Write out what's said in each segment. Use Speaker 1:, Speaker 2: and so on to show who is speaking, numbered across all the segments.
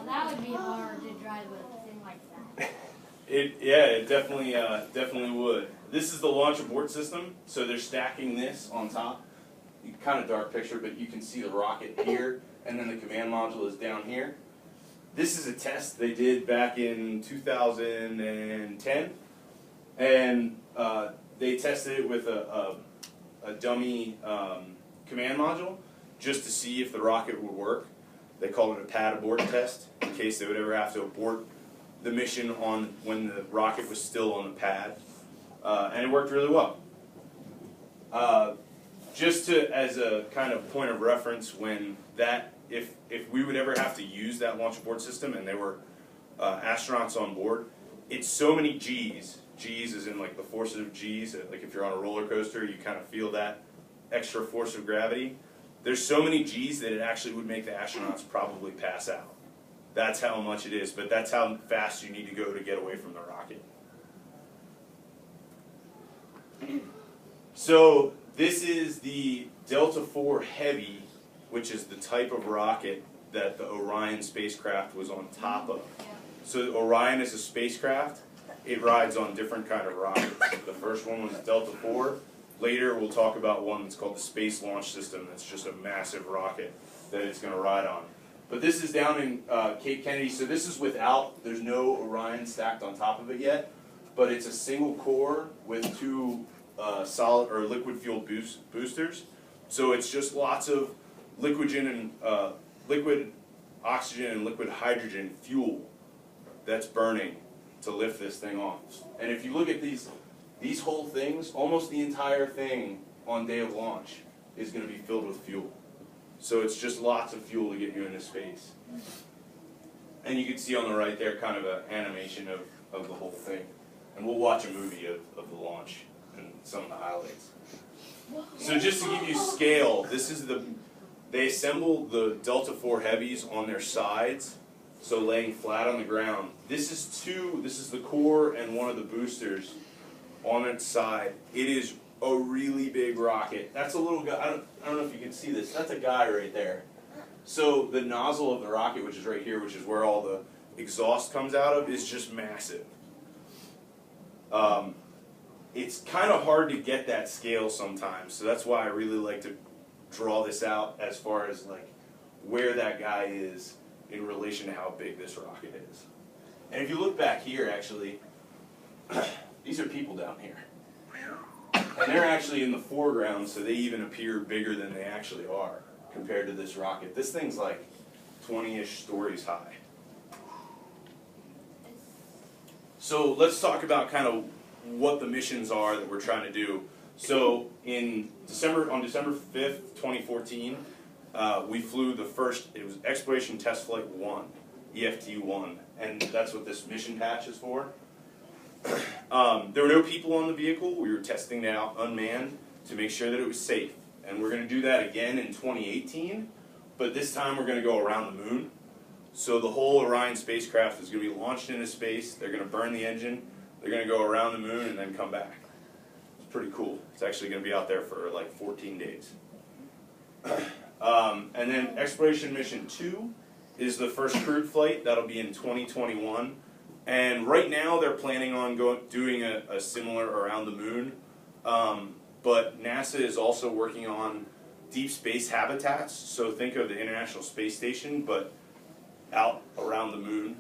Speaker 1: that would be hard to drive a thing like that.
Speaker 2: It definitely would. This is the launch abort system, so they're stacking this on top. Kind of dark picture, but you can see the rocket here, and then the command module is down here. This is a test they did back in 2010, and they tested it with a dummy command module just to see if the rocket would work. They called it a pad abort test in case they would ever have to abort the mission on when the rocket was still on the pad, and it worked really well. Just to, as a kind of point of reference, when that, if we would ever have to use that launch abort system and there were astronauts on board, it's so many G's. G's is in like the force of G's. Like if you're on a roller coaster, you kind of feel that extra force of gravity. There's so many G's that it actually would make the astronauts probably pass out. That's how much it is, but that's how fast you need to go to get away from the rocket. So this is the Delta IV Heavy, which is the type of rocket that the Orion spacecraft was on top of. So Orion is a spacecraft. It rides on different kind of rockets. The first one was Delta IV. Later we'll talk about one that's called the Space Launch System. That's just a massive rocket that it's going to ride on. But this is down in Cape Kennedy, so this is without, there's no Orion stacked on top of it yet, but it's a single core with two solid or liquid fuel boosters. So it's just lots of liquid oxygen and liquid hydrogen fuel that's burning to lift this thing off. And if you look at these whole things, almost the entire thing on day of launch is going to be filled with fuel. So it's just lots of fuel to get you into space. And you can see on the right there kind of an animation of the whole thing. And we'll watch a movie of the launch and some of the highlights. So just to give you scale, this is they assemble the Delta IV Heavies on their sides, so laying flat on the ground. This is the core and one of the boosters on its side. It is a really big rocket. That's a little guy, I don't know if you can see this, that's a guy right there. So the nozzle of the rocket, which is right here, which is where all the exhaust comes out of, is just massive. It's kind of hard to get that scale sometimes, so that's why I really like to draw this out as far as like where that guy is in relation to how big this rocket is. And if you look back here, actually, these are people down here. And they're actually in the foreground, so they even appear bigger than they actually are compared to this rocket. This thing's like 20-ish stories high. So let's talk about kind of what the missions are that we're trying to do. So on December 5th, 2014, we flew the first, it was Exploration Test Flight 1, EFT-1, and that's what this mission patch is for. There were no people on the vehicle. We were testing it out unmanned to make sure that it was safe. And we're going to do that again in 2018, but this time we're going to go around the moon. So the whole Orion spacecraft is going to be launched into space. They're going to burn the engine. They're going to go around the moon and then come back. It's pretty cool. It's actually going to be out there for like 14 days. And then Exploration Mission 2 is the first crewed flight. That'll be in 2021. And right now they're planning on doing a similar around the moon. But NASA is also working on deep space habitats. So think of the International Space Station, but out around the moon.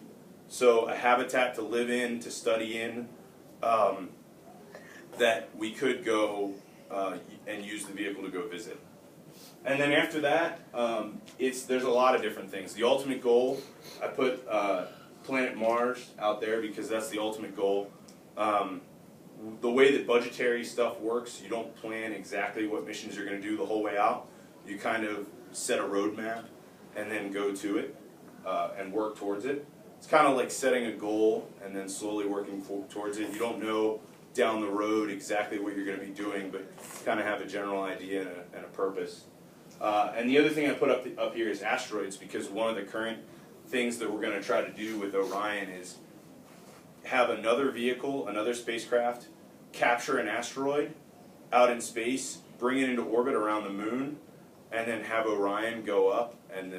Speaker 2: So a habitat to live in, to study in, that we could go and use the vehicle to go visit. And then after that, there's a lot of different things. The ultimate goal, I put Planet Mars out there because that's the ultimate goal. The way that budgetary stuff works, you don't plan exactly what missions you're going to do the whole way out. You kind of set a roadmap and then go to it and work towards it. It's kind of like setting a goal and then slowly working towards it. You don't know down the road exactly what you're going to be doing, but kind of have a general idea and a purpose. And the other thing I put up here is asteroids, because one of the current things that we're going to try to do with Orion is have another vehicle, another spacecraft, capture an asteroid out in space, bring it into orbit around the moon, and then have Orion go up and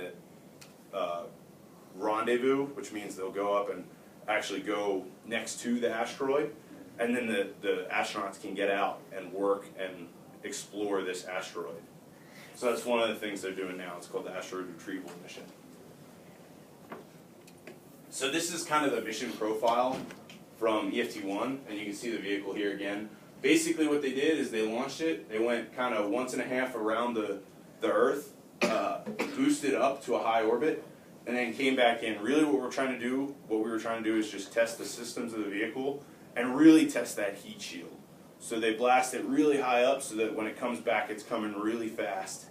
Speaker 2: rendezvous, which means they'll go up and actually go next to the asteroid, and then the astronauts can get out and work and explore this asteroid. So that's one of the things they're doing now. It's called the Asteroid Retrieval Mission. So this is kind of the mission profile from EFT-1, and you can see the vehicle here again. Basically what they did is they launched it, they went kind of 1.5 around the Earth, boosted up to a high orbit, and then came back in. Really what we were trying to do is just test the systems of the vehicle and really test that heat shield. So they blast it really high up so that when it comes back it's coming really fast.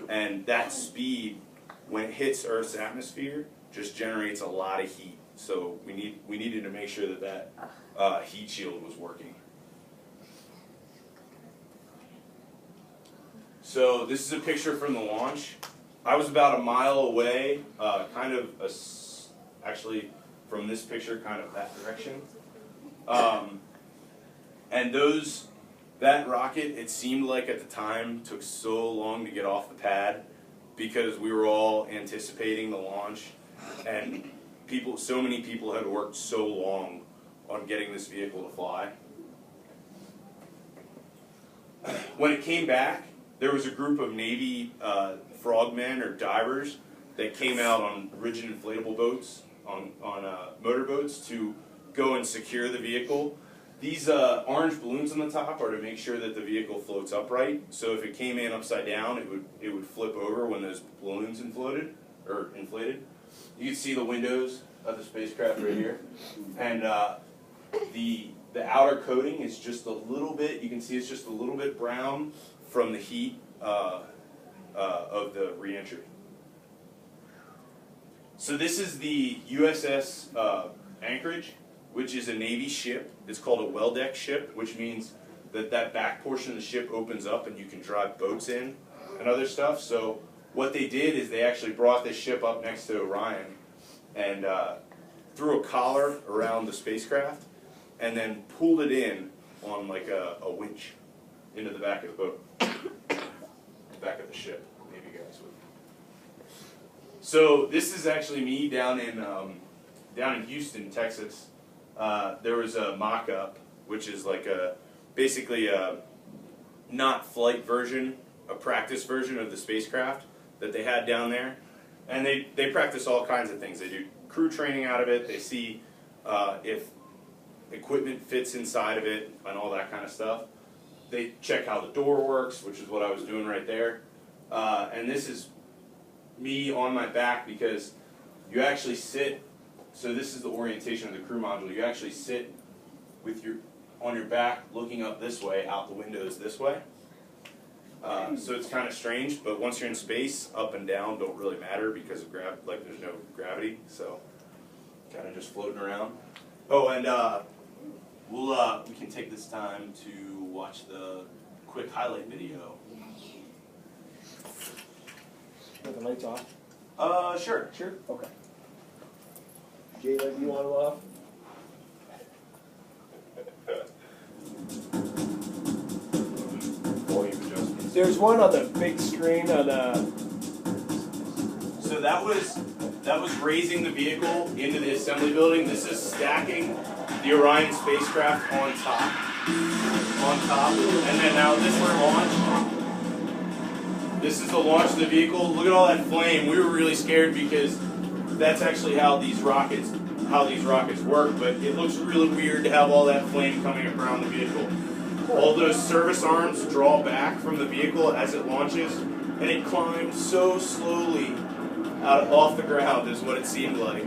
Speaker 2: And that speed, when it hits Earth's atmosphere, just generates a lot of heat. So we needed to make sure that heat shield was working. So this is a picture from the launch. I was about a mile away, actually from this picture, kind of that direction. And that rocket, it seemed like at the time, took so long to get off the pad because we were all anticipating the launch, and so many people had worked so long on getting this vehicle to fly. When it came back, there was a group of Navy frogmen or divers that came out on rigid inflatable boats, on motorboats, to go and secure the vehicle. These orange balloons on the top are to make sure that the vehicle floats upright. So if it came in upside down, it would flip over when those balloons inflated. You can see the windows of the spacecraft right here, and the outer coating is just a little bit. You can see it's just a little bit brown from the heat of the reentry. So this is the USS Anchorage, which is a Navy ship. It's called a well-deck ship, which means that back portion of the ship opens up and you can drive boats in and other stuff. So what they did is they actually brought this ship up next to Orion and threw a collar around the spacecraft and then pulled it in on like a winch into the back of the boat, the back of the ship. Maybe you guys would. So this is actually me down in Houston, Texas. There was a mock-up, which is like basically a not flight version, a practice version of the spacecraft that they had down there. And they practice all kinds of things. They do crew training out of it. They see if equipment fits inside of it and all that kind of stuff. They check how the door works, which is what I was doing right there. And this is me on my back because you actually sit. So this is the orientation of the crew module. You actually sit with on your back looking up this way, out the windows this way. So it's kind of strange, but once you're in space, up and down don't really matter because of there's no gravity, so kind of just floating around. Oh, and we can take this time to watch the quick highlight video.
Speaker 3: Are the lights off?
Speaker 2: Sure.
Speaker 3: Sure? Okay. Jayla, do you want to off?
Speaker 2: Volume adjustments.
Speaker 3: There's one on the big screen on the...
Speaker 2: So that was raising the vehicle into the assembly building. This is stacking the Orion spacecraft on top. And then now this is launch. This is the launch of the vehicle. Look at all that flame. We were really scared because that's actually how these rockets work, but it looks really weird to have all that flame coming up around the vehicle. All those service arms draw back from the vehicle as it launches, and it climbed so slowly off the ground is what it seemed like.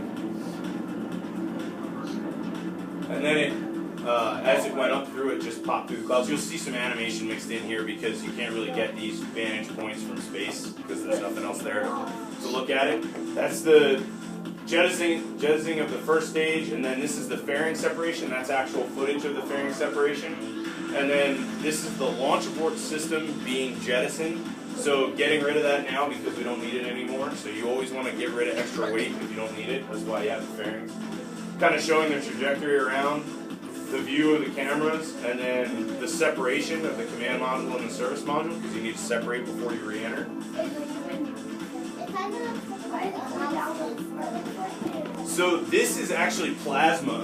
Speaker 2: And then as it went up through it, just popped through the clouds. You'll see some animation mixed in here because you can't really get these vantage points from space because there's nothing else there to look at it. That's the jettisoning of the first stage, and then this is the fairing separation. That's actual footage of the fairing separation. And then this is the launch abort system being jettisoned. So getting rid of that now because we don't need it anymore. So you always want to get rid of extra weight if you don't need it. That's why you have the fairings. Kind of showing the trajectory around, the view of the cameras, and then the separation of the command module and the service module because you need to separate before you re-enter. So this is actually plasma,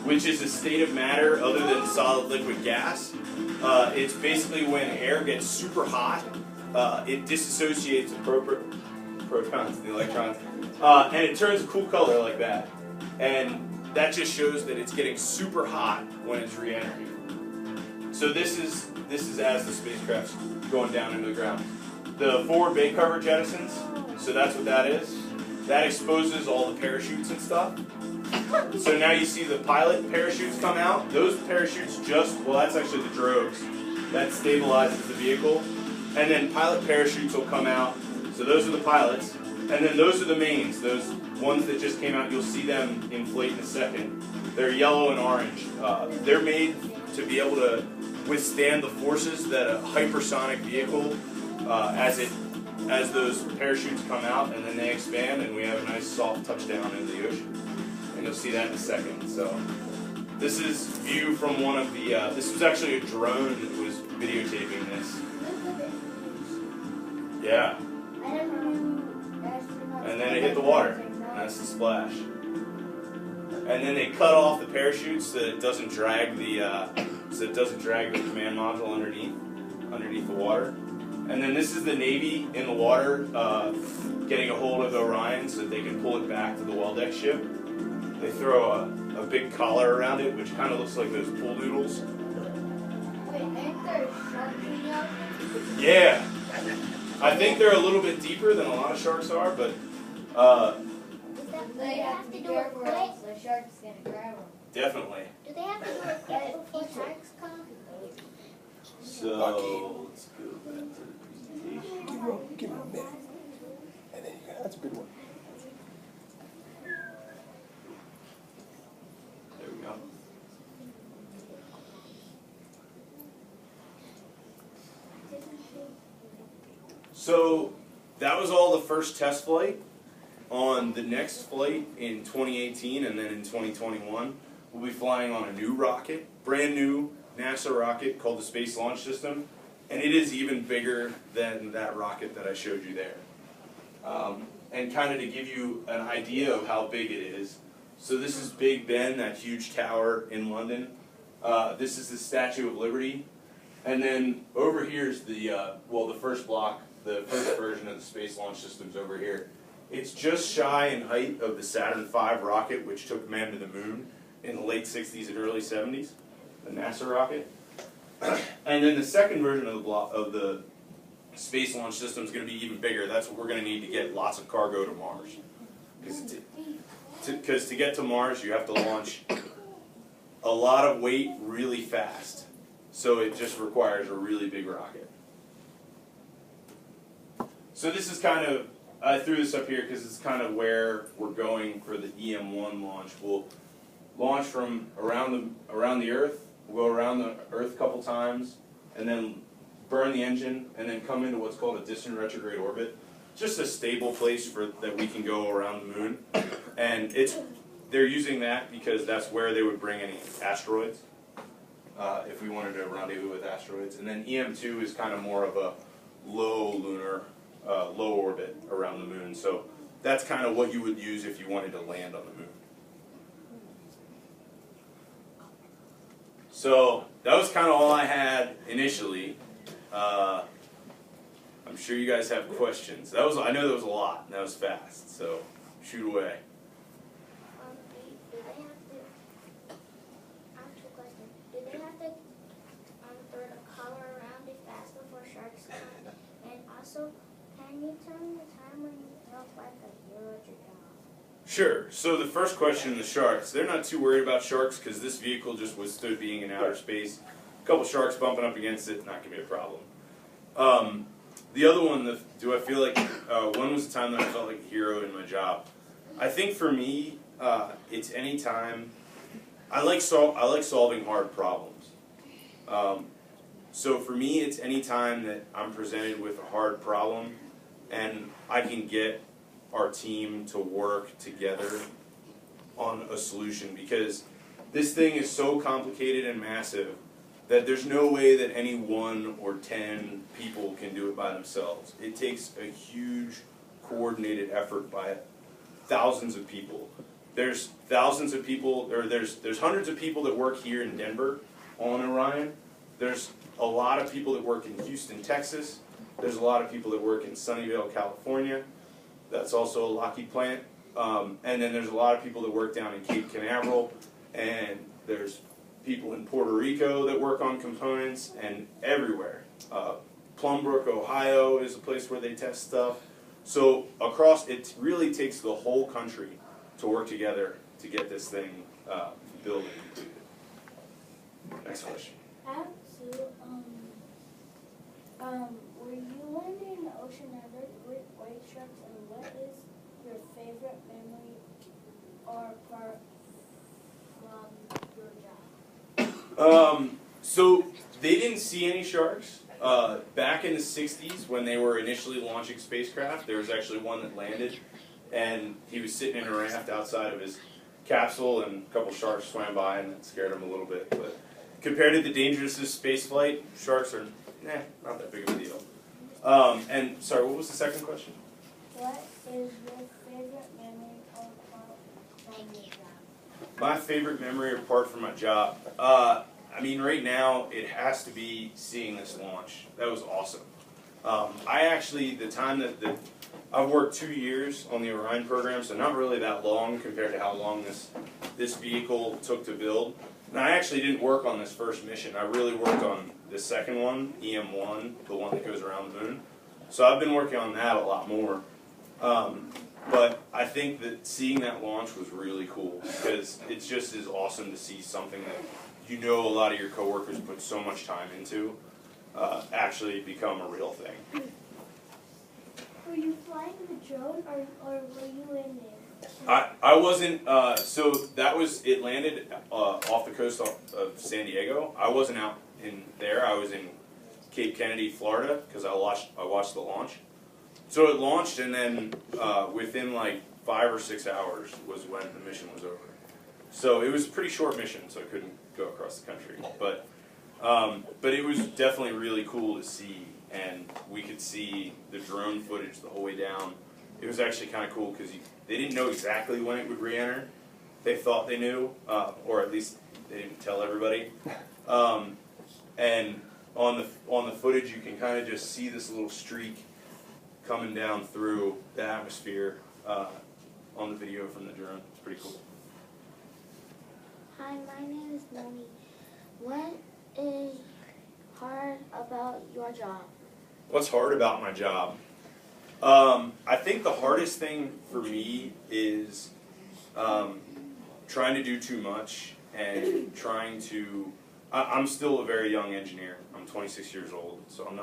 Speaker 2: which is a state of matter other than solid, liquid, gas. It's basically when air gets super hot, it disassociates the protons, the electrons, and it turns a cool color like that. And that just shows that it's getting super hot when it's re-entering. So this is as the spacecraft's going down into the ground. The forward bay cover jettisons, so that's what that is. That exposes all the parachutes and stuff. So now you see the pilot parachutes come out. Those parachutes well, that's actually the drogues. That stabilizes the vehicle. And then pilot parachutes will come out. So those are the pilots. And then those are the mains, those ones that just came out. You'll see them inflate in a second. They're yellow and orange. They're made to be able to withstand the forces that a hypersonic vehicle, as those parachutes come out and then they expand, and we have a nice soft touchdown into the ocean. And you'll see that in a second. So this is view from one of the, this was actually a drone that was videotaping this. Yeah. And then it hit the water. And that's the splash. And then they cut off the parachutes so that it doesn't drag the command module underneath the water. And then this is the Navy in the water getting a hold of the Orion so that they can pull it back to the well-deck ship. They throw a big collar around it, which kind of looks like those pool noodles.
Speaker 1: Wait, ain't there sharks in the ocean?
Speaker 2: Yeah. I think they're a little bit deeper than a lot of sharks are, but
Speaker 1: They have to be careful or else the shark's gonna grab them.
Speaker 2: definitely.
Speaker 4: Do they have to do it quick before sharks come?
Speaker 2: So let's go back to the presentation.
Speaker 3: Give me a minute. And then that's a good one.
Speaker 2: There we go. So that was all the first test flight. On the next flight in 2018 and then in 2021, we'll be flying on a new rocket, brand new NASA rocket called the Space Launch System, and it is even bigger than that rocket that I showed you there. And kind of to give you an idea of how big it is, so this is Big Ben, that huge tower in London. This is the Statue of Liberty, and then over here is the first block, the first version of the Space Launch System's over here. It's just shy in height of the Saturn V rocket, which took man to the moon in the late 60s and early 70s, the NASA rocket. And then the second version of the Space Launch System is going to be even bigger. That's what we're going to need to get lots of cargo to Mars. Because to get to Mars, you have to launch a lot of weight really fast. So it just requires a really big rocket. So this is kind of, I threw this up here because it's kind of where we're going for the EM1 launch. We'll launch from around the Earth. We'll go around the Earth a couple times, and then burn the engine, and then come into what's called a distant retrograde orbit. Just a stable place that we can go around the moon. And they're using that because that's where they would bring any asteroids, if we wanted to rendezvous with asteroids. And then EM2 is kind of more of a low orbit around the moon. So that's kind of what you would use if you wanted to land on the moon. So that was kind of all I had initially. I'm sure you guys have questions. I know that was a lot, and that was fast, so shoot away.
Speaker 4: Do they have to, I have two questions. Do they have to throw the collar around it fast before sharks come? And also, can you tell me the time when you felt like a hero at your job?
Speaker 2: Sure. So the first question, the sharks. They're not too worried about sharks because this vehicle just withstood being in outer space. A couple sharks bumping up against it, not going to be a problem. The other one, do I feel like, when was the time that I felt like a hero in my job? I think for me, it's any time, I like solving hard problems. So for me, it's any time that I'm presented with a hard problem and I can get our team to work together on a solution, because this thing is so complicated and massive that there's no way that any 1 or 10 people can do it by themselves. It takes a huge coordinated effort by thousands of people. there's thousands of people, or there's hundreds of people that work here in Denver on Orion. There's a lot of people that work in Houston, Texas. There's a lot of people that work in Sunnyvale, California. That's also a Lockheed plant. And then there's a lot of people that work down in Cape Canaveral, and there's people in Puerto Rico that work on components, and everywhere. Plumbrook, Ohio is a place where they test stuff. So across, it really takes the whole country to work together to get this thing built and completed. Next question.
Speaker 5: Were you landing in the ocean ever with white sharks, and what is your favorite memory or part from your job?
Speaker 2: So they didn't see any sharks. Back in the 60s, when they were initially launching spacecraft, there was actually one that landed, and he was sitting in a raft outside of his capsule, and a couple sharks swam by, and that scared him a little bit. But compared to the dangers of space flight, sharks are not that big of a deal. And sorry, what was the second question?
Speaker 5: What is your favorite memory or part from your job?
Speaker 2: My favorite memory apart from my job. I mean, right now, it has to be seeing this launch. That was awesome. I actually, the time that I've worked 2 years on the Orion program, so not really that long compared to how long this vehicle took to build. And I actually didn't work on this first mission. I really worked on the second one, EM1, the one that goes around the moon. So I've been working on that a lot more. But I think that seeing that launch was really cool, because it's just as awesome to see something that you know a lot of your coworkers put so much time into actually become a real thing.
Speaker 5: Were you flying the drone or were you in there?
Speaker 2: I wasn't, so that was, it landed off the coast of San Diego. I wasn't out in there, I was in Cape Kennedy, Florida, because I watched the launch. So it launched, and then within like 5 or 6 hours was when the mission was over. So it was a pretty short mission, so I couldn't go across the country. But it was definitely really cool to see, and we could see the drone footage the whole way down. It was actually kind of cool because they didn't know exactly when it would re-enter. They thought they knew, or at least they didn't tell everybody. And on the footage, you can kind of just see this little streak coming down through the atmosphere on the video from the drone. It's pretty cool.
Speaker 4: Hi, my name is Moni. What is hard about your job?
Speaker 2: What's hard about my job? I think the hardest thing for me is trying to do too much and trying to. I'm still a very young engineer. I'm 26 years old, so I'm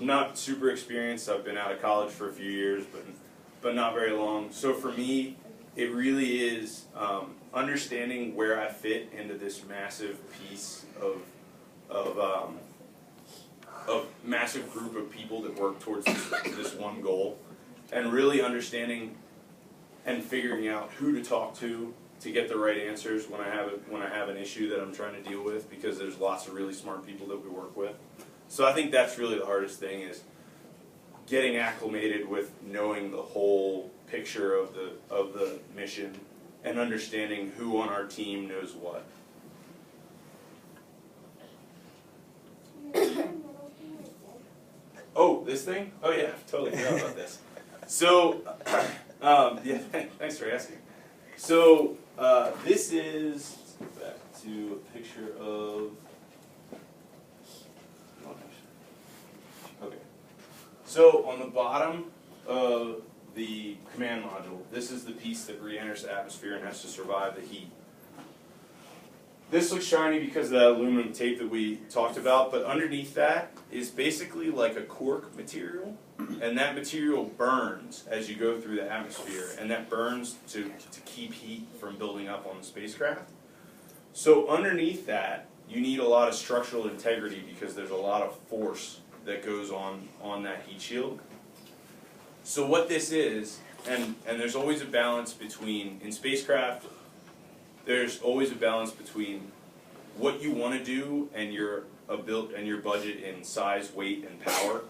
Speaker 2: not super experienced. I've been out of college for a few years, but not very long. So for me, it really is understanding where I fit into this massive piece of massive group of people that work towards this one goal, and really understanding and figuring out who to talk to get the right answers when I have an issue that I'm trying to deal with, because there's lots of really smart people that we work with. So I think that's really the hardest thing, is getting acclimated with knowing the whole picture of the mission and understanding who on our team knows what. Oh, this thing? Oh yeah, totally forgot about this. So, yeah, thanks for asking. So, this is, let's go back to a picture of, okay. So, on the bottom of the command module, this is the piece that re-enters the atmosphere and has to survive the heat. This looks shiny because of that aluminum tape that we talked about, but underneath that is basically like a cork material, and that material burns as you go through the atmosphere, and that burns to keep heat from building up on the spacecraft. So underneath that, you need a lot of structural integrity because there's a lot of force that goes on that heat shield. So what this is, and there's always a balance between, in spacecraft, there's always a balance between what you want to do and your budget in size, weight, and power.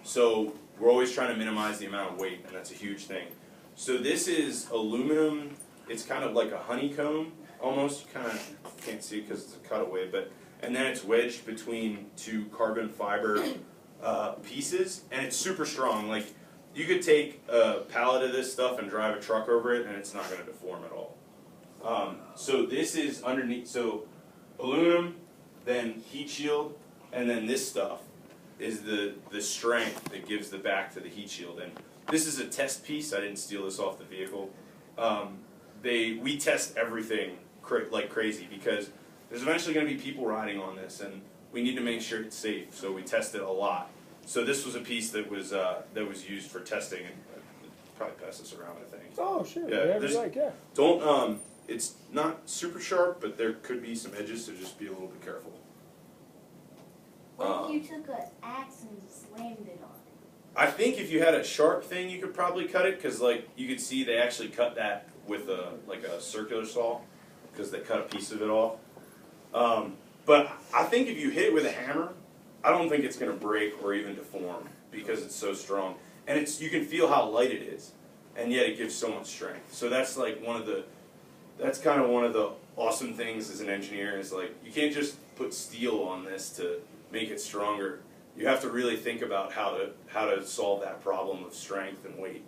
Speaker 2: So we're always trying to minimize the amount of weight, and that's a huge thing. So this is aluminum it's kind of like a honeycomb almost. You kind of can't see because it's a cutaway, and then it's wedged between two carbon fiber pieces, and it's super strong. Like you could take a pallet of this stuff and drive a truck over it, and it's not going to deform at all. So this is underneath. So aluminum, then heat shield, and then this stuff is the strength that gives the back to the heat shield. And this is a test piece. I didn't steal this off the vehicle. We test everything like crazy because there's eventually going to be people riding on this, and we need to make sure it's safe. So we test it a lot. So this was a piece that was used for testing, and probably pass this around, I think.
Speaker 3: Oh, sure.
Speaker 2: Yeah,
Speaker 3: Whatever you like, yeah.
Speaker 2: Don't it's not super sharp, but there could be some edges, so just be a little bit careful.
Speaker 5: What if you took an axe and slammed it on it?
Speaker 2: I think if you had a sharp thing, you could probably cut it, because like you could see they actually cut that with a circular saw, because they cut a piece of it off. But I think if you hit it with a hammer, I don't think it's going to break or even deform because it's so strong, and you can feel how light it is, and yet it gives so much strength. So that's like that's kind of one of the awesome things as an engineer is like you can't just put steel on this to make it stronger. You have to really think about how to solve that problem of strength and weight.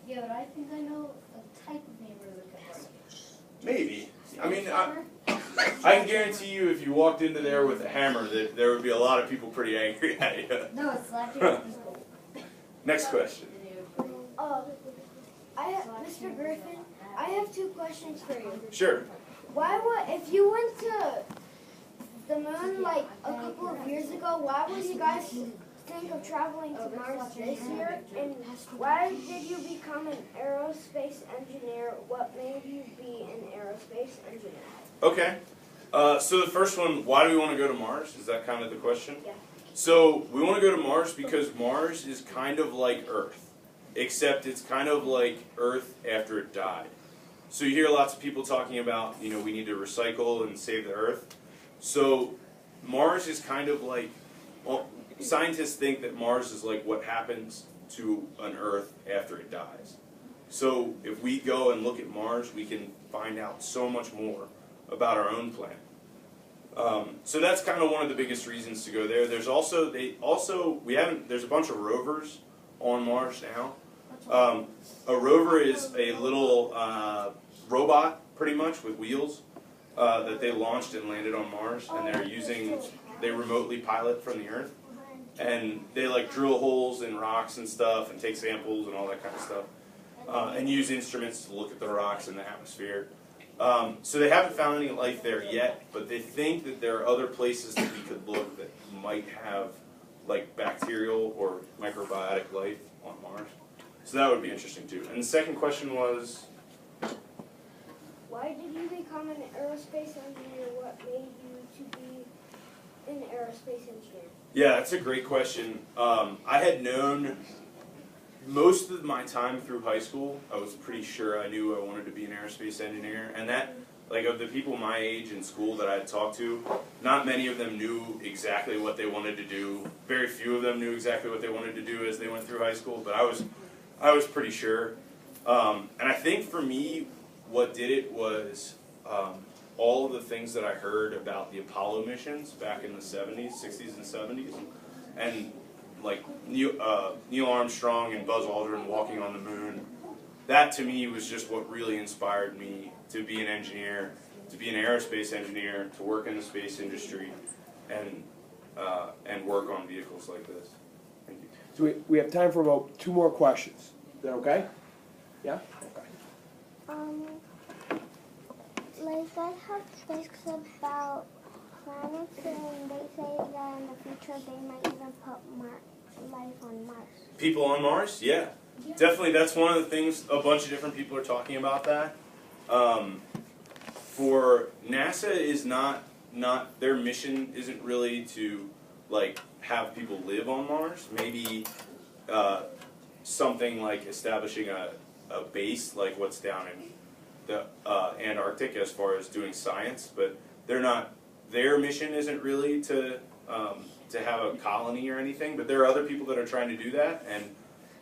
Speaker 5: Yeah, but I think I know a type of hammer that could work.
Speaker 2: Maybe. I mean, I can guarantee you if you walked into there with a hammer that there would be a lot of people pretty angry at you.
Speaker 5: No, it's slapping people.
Speaker 2: Next question.
Speaker 1: Mr. Griffin, I have 2 questions for you.
Speaker 2: Sure.
Speaker 1: If you went to the moon like a couple of years ago, why would you guys think of traveling to Mars this year? And why did you become an aerospace engineer? What made you be an aerospace engineer?
Speaker 2: Okay. So the first one, why do we want to go to Mars? Is that kind of the question?
Speaker 1: Yeah.
Speaker 2: So we want to go to Mars because Mars is kind of like Earth, except it's kind of like Earth after it died. So you hear lots of people talking about, we need to recycle and save the Earth. So Mars is kind of like, scientists think that Mars is like what happens to an Earth after it dies. So if we go and look at Mars, we can find out so much more about our own planet. So that's kind of one of the biggest reasons to go there. There's also there's a bunch of rovers on Mars now. A rover is a little robot, pretty much, with wheels that they launched and landed on Mars, and they remotely pilot from the Earth, and they like drill holes in rocks and stuff, and take samples and all that kind of stuff, and use instruments to look at the rocks in the atmosphere. So they haven't found any life there yet, but they think that there are other places that we could look that might have like bacterial or microbiotic life on Mars. So that would be interesting too. And the second question was?
Speaker 1: Why did you become an aerospace engineer? What made you to be an aerospace engineer?
Speaker 2: Yeah, that's a great question. I had known most of my time through high school, I was pretty sure I knew I wanted to be an aerospace engineer. And that, like of the people my age in school that I had talked to, not many of them knew exactly what they wanted to do. Very few of them knew exactly what they wanted to do as they went through high school, but I was pretty sure. And I think for me, what did it was all of the things that I heard about the Apollo missions back in the 70s, 60s and 70s, and like Neil Armstrong and Buzz Aldrin walking on the moon. That to me was just what really inspired me to be an engineer, to be an aerospace engineer, to work in the space industry, and work on vehicles like this. Thank you.
Speaker 3: So we have time for about 2 more questions. Is that okay? Yeah? Okay.
Speaker 4: Like I have books about planets, and they say that in the future they might even put life on Mars.
Speaker 2: People on Mars? Yeah. Definitely, that's one of the things, a bunch of different people are talking about that. For NASA is not their mission isn't really to like have people live on Mars. Maybe something like establishing a base like what's down in the Antarctic as far as doing science, but their mission isn't really to have a colony or anything, but there are other people that are trying to do that, and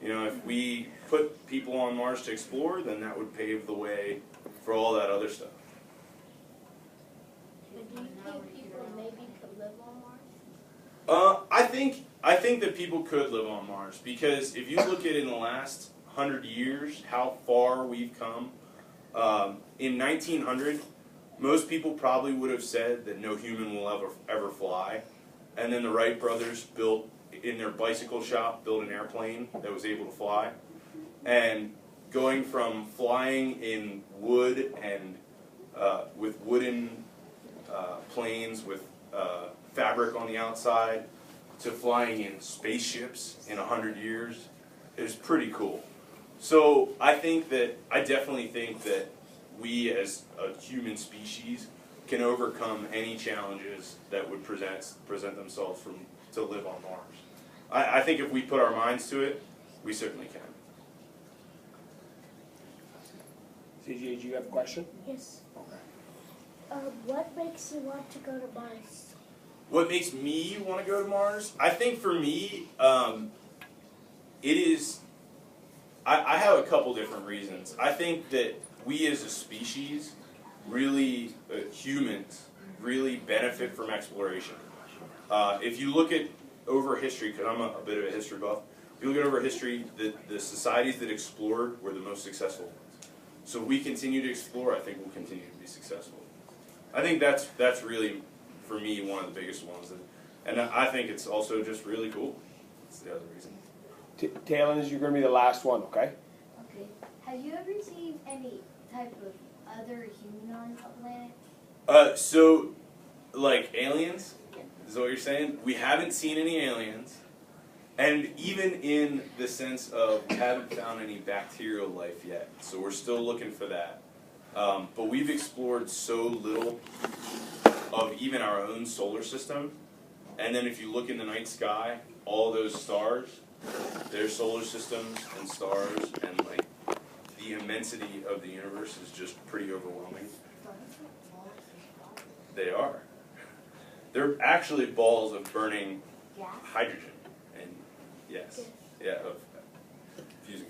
Speaker 2: You know, if we put people on Mars to explore, then that would pave the way for all that other stuff.
Speaker 5: But do you think people maybe could live on Mars?
Speaker 2: I think that people could live on Mars, because if you look at in the last 100 years how far we've come. In 1900, most people probably would have said that no human will ever fly, and then the Wright brothers built in their bicycle shop built an airplane that was able to fly, and going from flying in wood and with wooden planes with fabric on the outside to flying in spaceships in 100 years is pretty cool. So I definitely think that we as a human species can overcome any challenges that would present themselves to live on Mars. I think if we put our minds to it, we certainly can.
Speaker 3: CJ, do you have a question?
Speaker 5: Yes.
Speaker 3: Okay.
Speaker 5: What makes you want to go to Mars?
Speaker 2: What makes me want to go to Mars? I think for me, it is. I have a couple different reasons. I think that we as a species, really, humans, really benefit from exploration. If you look at over history, because I'm a bit of a history buff, if you look at over history, the societies that explored were the most successful ones. So if we continue to explore, I think we'll continue to be successful. I think that's really, for me, one of the biggest ones. And I think it's also just really cool. That's the other reason.
Speaker 3: Talon, you're going to be the last one, okay?
Speaker 6: Okay. Have you ever seen any type of other human on a planet?
Speaker 2: So, like aliens, is what you're saying? We haven't seen any aliens, and even in the sense of we haven't found any bacterial life yet, so we're still looking for that. But we've explored so little of even our own solar system, and then if you look in the night sky, all those stars, their solar systems and stars, and like the immensity of the universe is just pretty overwhelming. They are. They're actually balls of burning hydrogen, and yes, yeah, of